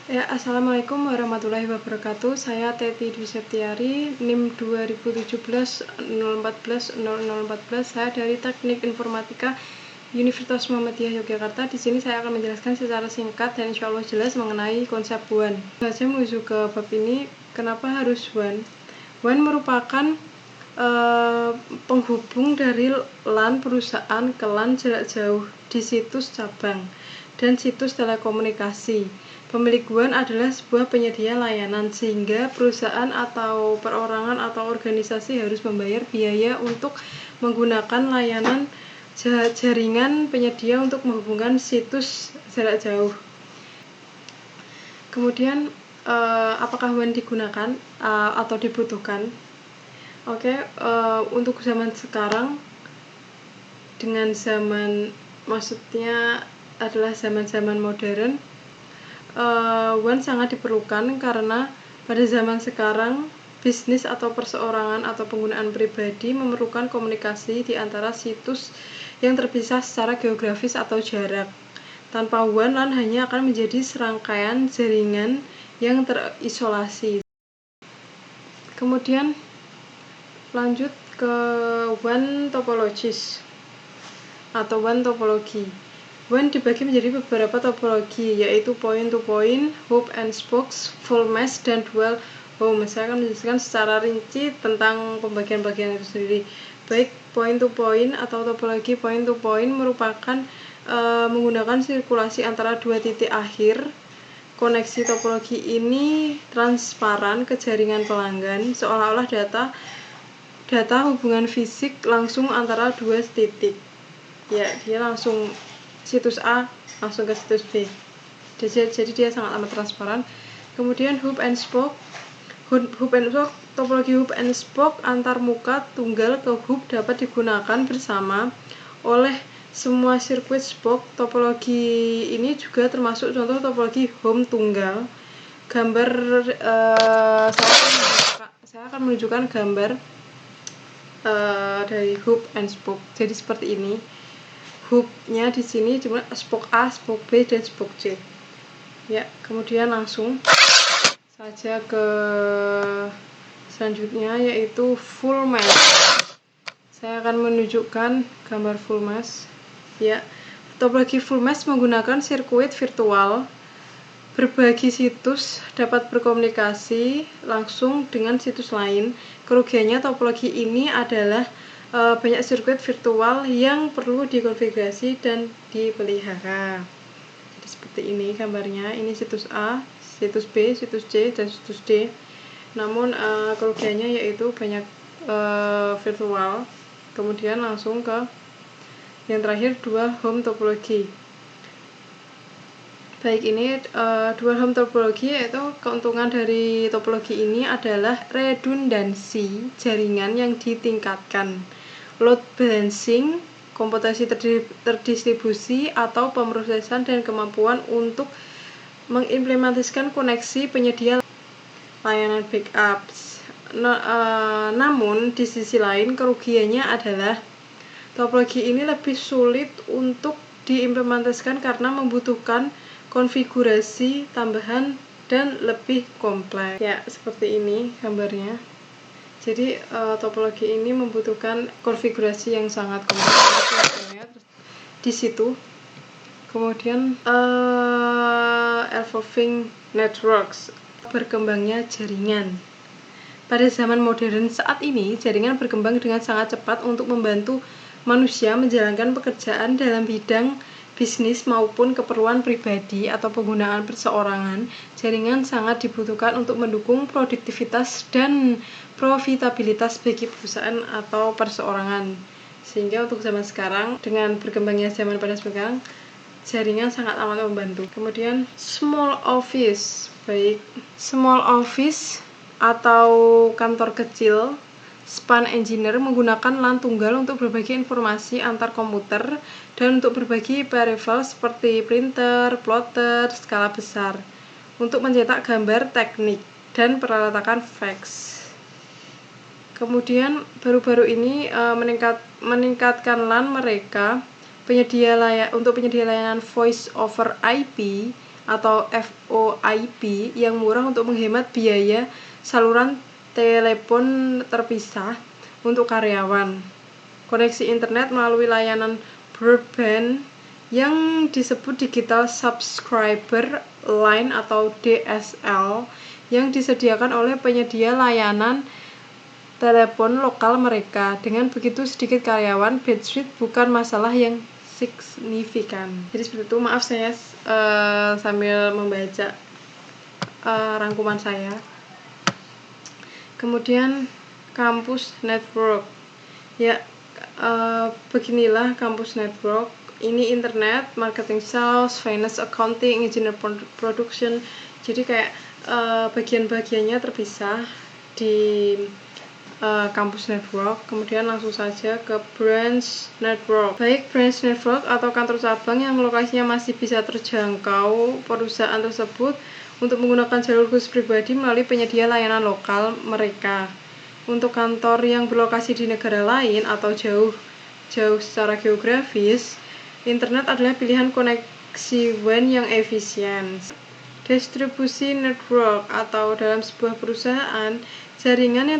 Ya, Assalamualaikum warahmatullahi wabarakatuh. Saya Teti Dwi Septiari, NIM 2017-014-0014. Saya dari Teknik Informatika Universitas Muhammadiyah Yogyakarta. Di sini saya akan menjelaskan secara singkat dan insya Allah jelas mengenai konsep WAN. Saya menuju ke bab ini, kenapa harus WAN? WAN merupakan penghubung dari LAN perusahaan ke LAN jarak jauh di situs cabang dan situs telekomunikasi. Pemilik WAN adalah sebuah penyedia layanan, sehingga perusahaan atau perorangan atau organisasi harus membayar biaya untuk menggunakan layanan jaringan penyedia untuk menghubungkan situs jarak jauh. Kemudian, apakah WAN digunakan atau dibutuhkan? Untuk zaman sekarang, dengan maksudnya adalah zaman-zaman modern, WAN sangat diperlukan karena pada zaman sekarang bisnis atau perseorangan atau penggunaan pribadi memerlukan komunikasi di antara situs yang terpisah secara geografis atau jarak. Tanpa WAN, LAN hanya akan menjadi serangkaian jaringan yang terisolasi. Kemudian lanjut ke WAN topologis atau WAN topologi. WAN dibagi menjadi beberapa topologi, yaitu point-to-point, hub and spokes, full mesh, dan dual home. Saya akan menjelaskan secara rinci tentang pembagian-bagian itu sendiri. Baik, point-to-point atau topologi point-to-point merupakan menggunakan sirkulasi antara dua titik akhir. Koneksi topologi ini transparan ke jaringan pelanggan, seolah-olah data hubungan fisik langsung antara dua titik. Ya, dia langsung situs A langsung ke situs B. Jadi dia sangat amat transparan. Kemudian hub and spoke. Topologi hub and spoke antar muka tunggal ke hub dapat digunakan bersama oleh semua sirkuit spoke. Topologi ini juga termasuk contoh topologi home tunggal. Gambar saya akan menunjukkan gambar dari hub and spoke. Jadi seperti ini. Hubnya di sini cuma spoke A, spoke B, dan spoke C. Ya, kemudian langsung saja ke selanjutnya, yaitu full mesh. Saya akan menunjukkan gambar full mesh. Ya, topologi full mesh menggunakan sirkuit virtual. Berbagi situs dapat berkomunikasi langsung dengan situs lain. Kerugiannya topologi ini adalah banyak sirkuit virtual yang perlu dikonfigurasi dan dipelihara. Jadi seperti ini gambarnya. Ini situs A, situs B, situs C, dan situs D. Namun kerugiannya yaitu banyak virtual. Kemudian langsung ke yang terakhir, dual home topologi. Baik, ini dual home topologi, yaitu keuntungan dari topologi ini adalah redundansi jaringan yang ditingkatkan, load balancing, komputasi terdistribusi atau pemrosesan, dan kemampuan untuk mengimplementasikan koneksi penyedia layanan backup. Namun di sisi lain, kerugiannya adalah topologi ini lebih sulit untuk diimplementasikan karena membutuhkan konfigurasi tambahan dan lebih kompleks. Ya, seperti ini gambarnya. Jadi topologi ini membutuhkan konfigurasi yang sangat kompleks di situ. Kemudian evolving networks, berkembangnya jaringan. Pada zaman modern saat ini, jaringan berkembang dengan sangat cepat untuk membantu manusia menjalankan pekerjaan dalam bidang bisnis maupun keperluan pribadi atau penggunaan perseorangan. Jaringan sangat dibutuhkan untuk mendukung produktivitas dan profitabilitas bagi perusahaan atau perseorangan. Sehingga untuk zaman sekarang, dengan berkembangnya zaman pada sekarang, jaringan sangat amat membantu. Kemudian small office. Baik, small office atau kantor kecil, span engineer menggunakan LAN tunggal untuk berbagi informasi antar komputer dan untuk berbagi peripheral seperti printer, plotter, skala besar, untuk mencetak gambar teknik dan peralatan fax. Kemudian baru-baru ini meningkatkan LAN mereka untuk penyedia layanan voice over IP atau VoIP yang murah untuk menghemat biaya saluran telepon terpisah untuk karyawan. Koneksi internet melalui layanan broadband yang disebut digital subscriber line atau DSL yang disediakan oleh penyedia layanan telepon lokal mereka. Dengan begitu sedikit karyawan, bandwidth bukan masalah yang signifikan. Jadi seperti itu. Maaf saya sambil membaca rangkuman saya. Kemudian kampus network. Ya, beginilah kampus network. Ini internet, marketing, sales, finance, accounting, engineer, production. Jadi kayak bagian-bagiannya terpisah di kampus network. Kemudian langsung saja ke branch network. Baik branch network atau kantor cabang yang lokasinya masih bisa terjangkau perusahaan tersebut untuk menggunakan jalur khusus pribadi melalui penyedia layanan lokal mereka. Untuk kantor yang berlokasi di negara lain atau jauh secara geografis, internet adalah pilihan koneksi WAN yang efisien. Distribusi network atau dalam sebuah perusahaan, jaringan yang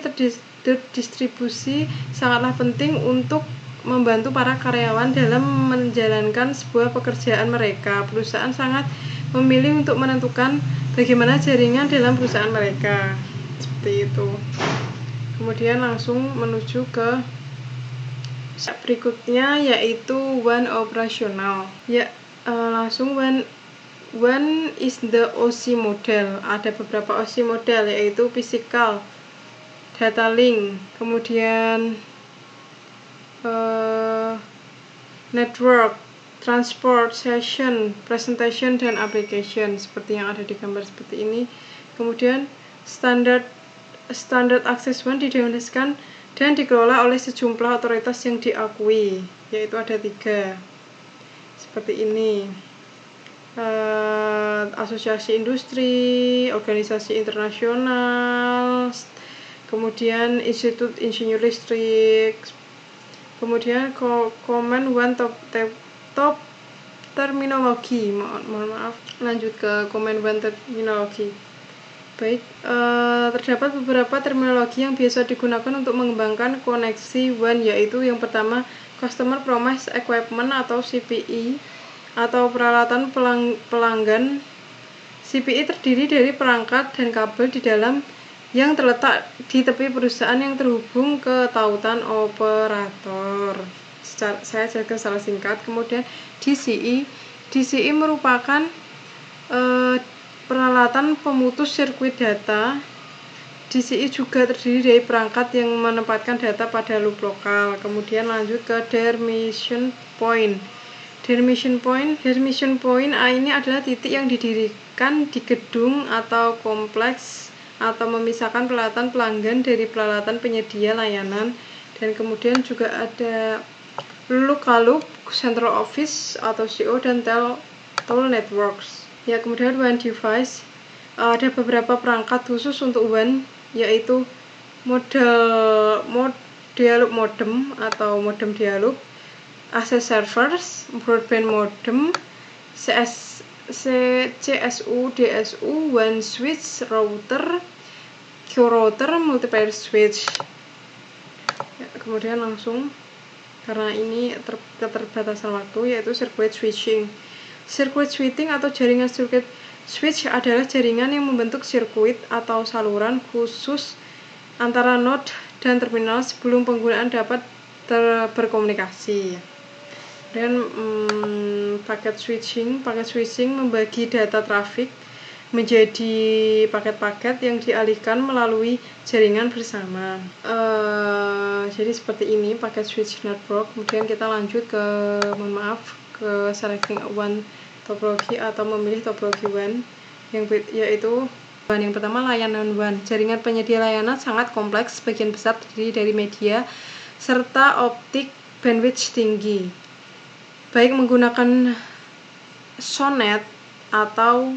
terdistribusi sangatlah penting untuk membantu para karyawan dalam menjalankan sebuah pekerjaan mereka. Perusahaan sangat memilih untuk menentukan bagaimana jaringan dalam perusahaan mereka. Seperti itu. Kemudian langsung menuju ke berikutnya, yaitu WAN operasional. Langsung WAN is the OC model. Ada beberapa OC model, yaitu physical, data link, kemudian network, transport, session, presentation, dan application, seperti yang ada di gambar seperti ini. Kemudian standard access WAN didefinisikan dan dikelola oleh sejumlah otoritas yang diakui, yaitu ada 3 seperti ini. Asosiasi industri, organisasi internasional, kemudian Institut Insinyur Listrik, kemudian Common WAN top terminologi. Mohon maaf, lanjut ke Common WAN terminologi. Baik, terdapat beberapa terminologi yang biasa digunakan untuk mengembangkan koneksi WAN, yaitu yang pertama Customer Promise Equipment atau CPE atau peralatan pelanggan. CPE terdiri dari perangkat dan kabel di dalam yang terletak di tepi perusahaan yang terhubung ke tautan operator. Saya jelaskan secara singkat. Kemudian DCE merupakan peralatan pemutus sirkuit data. DCE juga terdiri dari perangkat yang menempatkan data pada loop lokal. Kemudian lanjut ke Dermission Point. Dermission point ini adalah titik yang didirikan di gedung atau kompleks atau memisahkan peralatan pelanggan dari peralatan penyedia layanan. Dan kemudian juga ada loop, central office atau CO, dan toll networks. Ya, kemudian WAN device, ada beberapa perangkat khusus untuk WAN, yaitu dialog modem atau modem dialog, access servers, broadband modem, CSU, DSU, WAN switch, router, Q-router, multiplayer switch. Ya, kemudian langsung, karena ini keterbatasan waktu, yaitu circuit switching. Circuit switching atau jaringan circuit switch adalah jaringan yang membentuk sirkuit atau saluran khusus antara node dan terminal sebelum penggunaan dapat berkomunikasi. Dan paket switching membagi data trafik menjadi paket-paket yang dialihkan melalui jaringan bersama. Jadi seperti ini paket switch network. Kemudian kita lanjut ke selecting WAN topologi atau memilih topologi WAN, yaitu yang pertama layanan WAN. Jaringan penyedia layanan sangat kompleks, sebagian besar terdiri dari media serta optik bandwidth tinggi, baik menggunakan SONET atau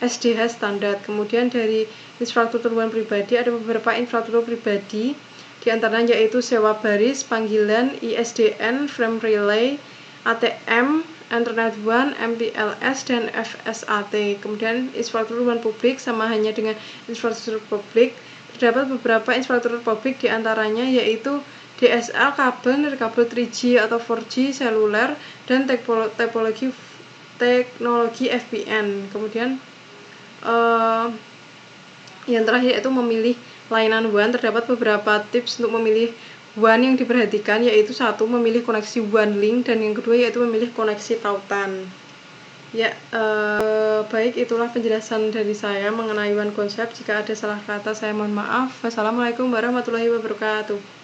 SDH standar. Kemudian dari infrastruktur WAN pribadi, ada beberapa infrastruktur pribadi, di antaranya yaitu sewa baris, panggilan, ISDN, frame relay, ATM, Ethernet WAN, MPLS, dan FSAT. Kemudian infrastruktur WAN publik sama hanya dengan infrastruktur publik. Terdapat beberapa infrastruktur publik diantaranya yaitu DSL, kabel, nirkabel 3G atau 4G, seluler, dan teknologi VPN. Kemudian yang terakhir yaitu memilih layanan WAN. Terdapat beberapa tips untuk memilih WAN yang diperhatikan, yaitu satu, memilih koneksi WAN link, dan yang kedua yaitu memilih koneksi tautan. Ya, baik, itulah penjelasan dari saya mengenai WAN konsep. Jika ada salah kata saya mohon maaf. Wassalamualaikum warahmatullahi wabarakatuh.